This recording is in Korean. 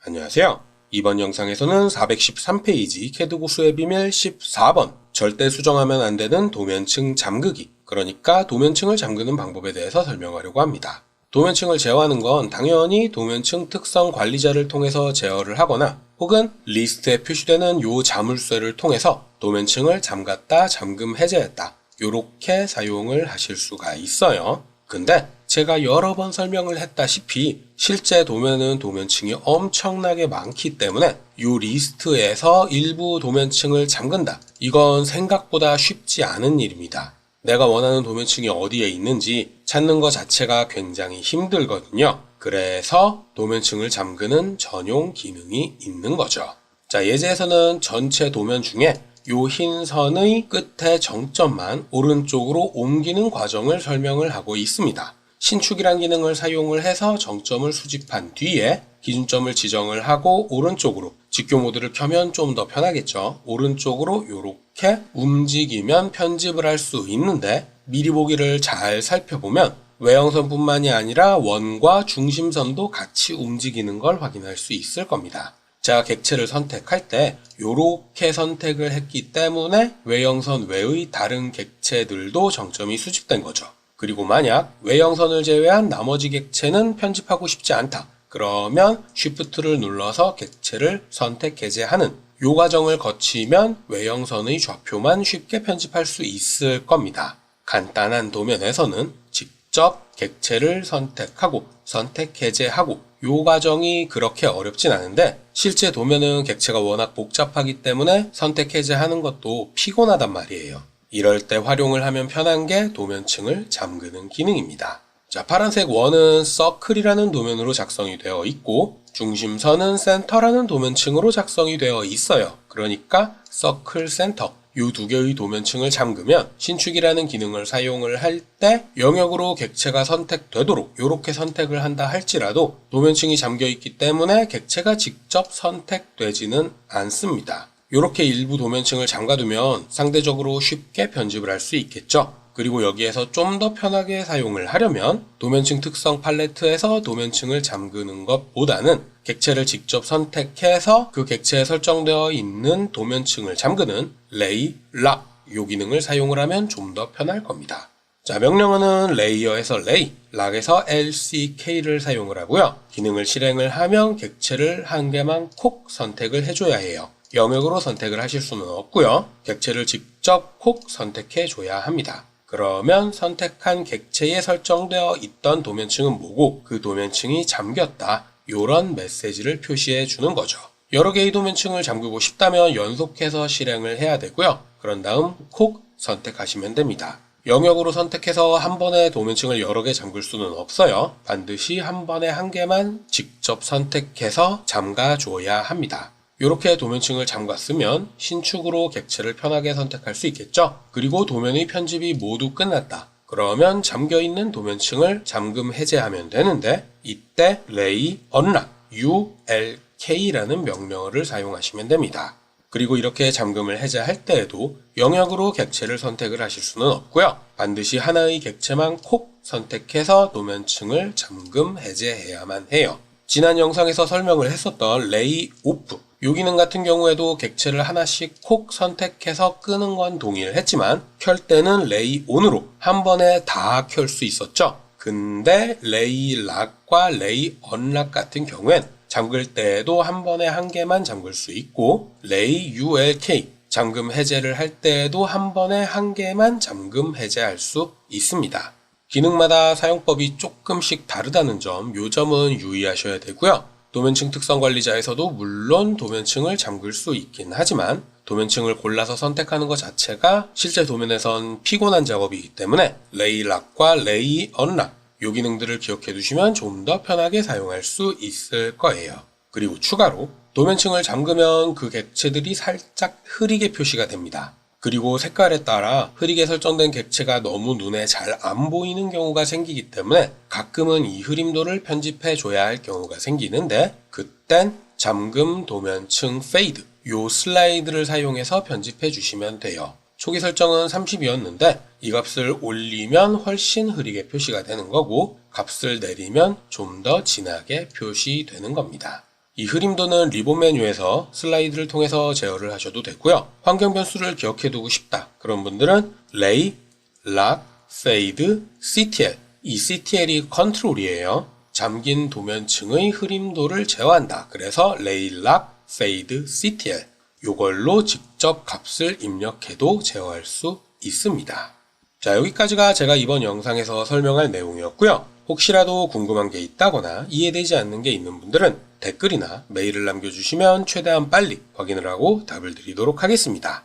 안녕하세요. 이번 영상에서는 413페이지 캐드 고수의 비밀 14번 절대 수정하면 안 되는 도면층 잠그기, 그러니까 도면층을 잠그는 방법에 대해서 설명하려고 합니다. 도면층을 제어하는 건 당연히 도면층 특성 관리자를 통해서 제어를 하거나 혹은 리스트에 표시되는 요 자물쇠를 통해서 도면층을 잠갔다 잠금 해제했다 요렇게 사용을 하실 수가 있어요. 근데 제가 여러 번 설명을 했다시피 실제 도면은 도면층이 엄청나게 많기 때문에 이 리스트에서 일부 도면층을 잠근다. 이건 생각보다 쉽지 않은 일입니다. 내가 원하는 도면층이 어디에 있는지 찾는 것 자체가 굉장히 힘들거든요. 그래서 도면층을 잠그는 전용 기능이 있는 거죠. 자, 예제에서는 전체 도면 중에 요 흰 선의 끝에 정점만 오른쪽으로 옮기는 과정을 설명을 하고 있습니다. 신축이란 기능을 사용을 해서 정점을 수집한 뒤에 기준점을 지정을 하고 오른쪽으로 직교 모드를 켜면 좀 더 편하겠죠. 오른쪽으로 이렇게 움직이면 편집을 할 수 있는데 미리 보기를 잘 살펴보면 외형선뿐만이 아니라 원과 중심선도 같이 움직이는 걸 확인할 수 있을 겁니다. 제가 객체를 선택할 때 이렇게 선택을 했기 때문에 외형선 외의 다른 객체들도 정점이 수집된 거죠. 그리고 만약 외형선을 제외한 나머지 객체는 편집하고 싶지 않다. 그러면 Shift를 눌러서 객체를 선택 해제하는 이 과정을 거치면 외형선의 좌표만 쉽게 편집할 수 있을 겁니다. 간단한 도면에서는 직접 객체를 선택하고 선택 해제하고 이 과정이 그렇게 어렵진 않은데 실제 도면은 객체가 워낙 복잡하기 때문에 선택 해제하는 것도 피곤하단 말이에요. 이럴 때 활용을 하면 편한 게 도면층을 잠그는 기능입니다. 자, 파란색 원은 서클이라는 도면으로 작성이 되어 있고 중심선은 센터라는 도면층으로 작성이 되어 있어요. 그러니까 서클 센터 이 두 개의 도면층을 잠그면 신축이라는 기능을 사용을 할 때 영역으로 객체가 선택되도록 이렇게 선택을 한다 할지라도 도면층이 잠겨 있기 때문에 객체가 직접 선택되지는 않습니다. 이렇게 일부 도면층을 잠가두면 상대적으로 쉽게 편집을 할 수 있겠죠. 그리고 여기에서 좀 더 편하게 사용을 하려면 도면층 특성 팔레트에서 도면층을 잠그는 것보다는 객체를 직접 선택해서 그 객체에 설정되어 있는 도면층을 잠그는 레이, 락 이 기능을 사용을 하면 좀 더 편할 겁니다. 자, 명령어는 레이어에서 레이, 락에서 LCK를 사용을 하고요. 기능을 실행을 하면 객체를 한 개만 콕 선택을 해줘야 해요. 영역으로 선택을 하실 수는 없고요. 객체를 직접 콕 선택해 줘야 합니다. 그러면 선택한 객체에 설정되어 있던 도면층은 뭐고 그 도면층이 잠겼다. 이런 메시지를 표시해 주는 거죠. 여러 개의 도면층을 잠그고 싶다면 연속해서 실행을 해야 되고요. 그런 다음 콕 선택하시면 됩니다. 영역으로 선택해서 한 번에 도면층을 여러 개 잠글 수는 없어요. 반드시 한 번에 한 개만 직접 선택해서 잠가줘야 합니다. 이렇게 도면층을 잠갔으면 신축으로 객체를 편하게 선택할 수 있겠죠. 그리고 도면의 편집이 모두 끝났다. 그러면 잠겨있는 도면층을 잠금 해제하면 되는데 이때 lay unlock ulk라는 명령어를 사용하시면 됩니다. 그리고 이렇게 잠금을 해제할 때에도 영역으로 객체를 선택을 하실 수는 없고요. 반드시 하나의 객체만 콕 선택해서 도면층을 잠금 해제해야만 해요. 지난 영상에서 설명을 했었던 lay off 이 기능 같은 경우에도 객체를 하나씩 콕 선택해서 끄는 건 동일했지만 켤 때는 lay on으로 한 번에 다 켤 수 있었죠. 근데 lay lock과 lay unlock 같은 경우엔 잠글 때에도 한 번에 한 개만 잠글 수 있고 lay ulk 잠금 해제를 할 때에도 한 번에 한 개만 잠금 해제할 수 있습니다. 기능마다 사용법이 조금씩 다르다는 점, 이 점은 유의하셔야 되고요. 도면층 특성 관리자에서도 물론 도면층을 잠글 수 있긴 하지만 도면층을 골라서 선택하는 것 자체가 실제 도면에선 피곤한 작업이기 때문에 lay lock과 lay unlock 이 기능들을 기억해 두시면 좀 더 편하게 사용할 수 있을 거예요. 그리고 추가로 도면층을 잠그면 그 객체들이 살짝 흐리게 표시가 됩니다. 그리고 색깔에 따라 흐리게 설정된 객체가 너무 눈에 잘 안 보이는 경우가 생기기 때문에 가끔은 이 흐림도를 편집해 줘야 할 경우가 생기는데 그땐 잠금 도면층 페이드 요 슬라이드를 사용해서 편집해 주시면 돼요. 초기 설정은 30이었는데 이 값을 올리면 훨씬 흐리게 표시가 되는 거고 값을 내리면 좀 더 진하게 표시되는 겁니다. 이 흐림도는 리본 메뉴에서 슬라이드를 통해서 제어를 하셔도 되고요. 환경 변수를 기억해두고 싶다. 그런 분들은 Lay, Lock, Fade, CTL. 이 CTL이 컨트롤이에요. 잠긴 도면층의 흐림도를 제어한다. 그래서 Lay, Lock, Fade, CTL. 요걸로 직접 값을 입력해도 제어할 수 있습니다. 자, 여기까지가 제가 이번 영상에서 설명할 내용이었고요. 혹시라도 궁금한 게 있다거나 이해되지 않는 게 있는 분들은 댓글이나 메일을 남겨주시면 최대한 빨리 확인을 하고 답을 드리도록 하겠습니다.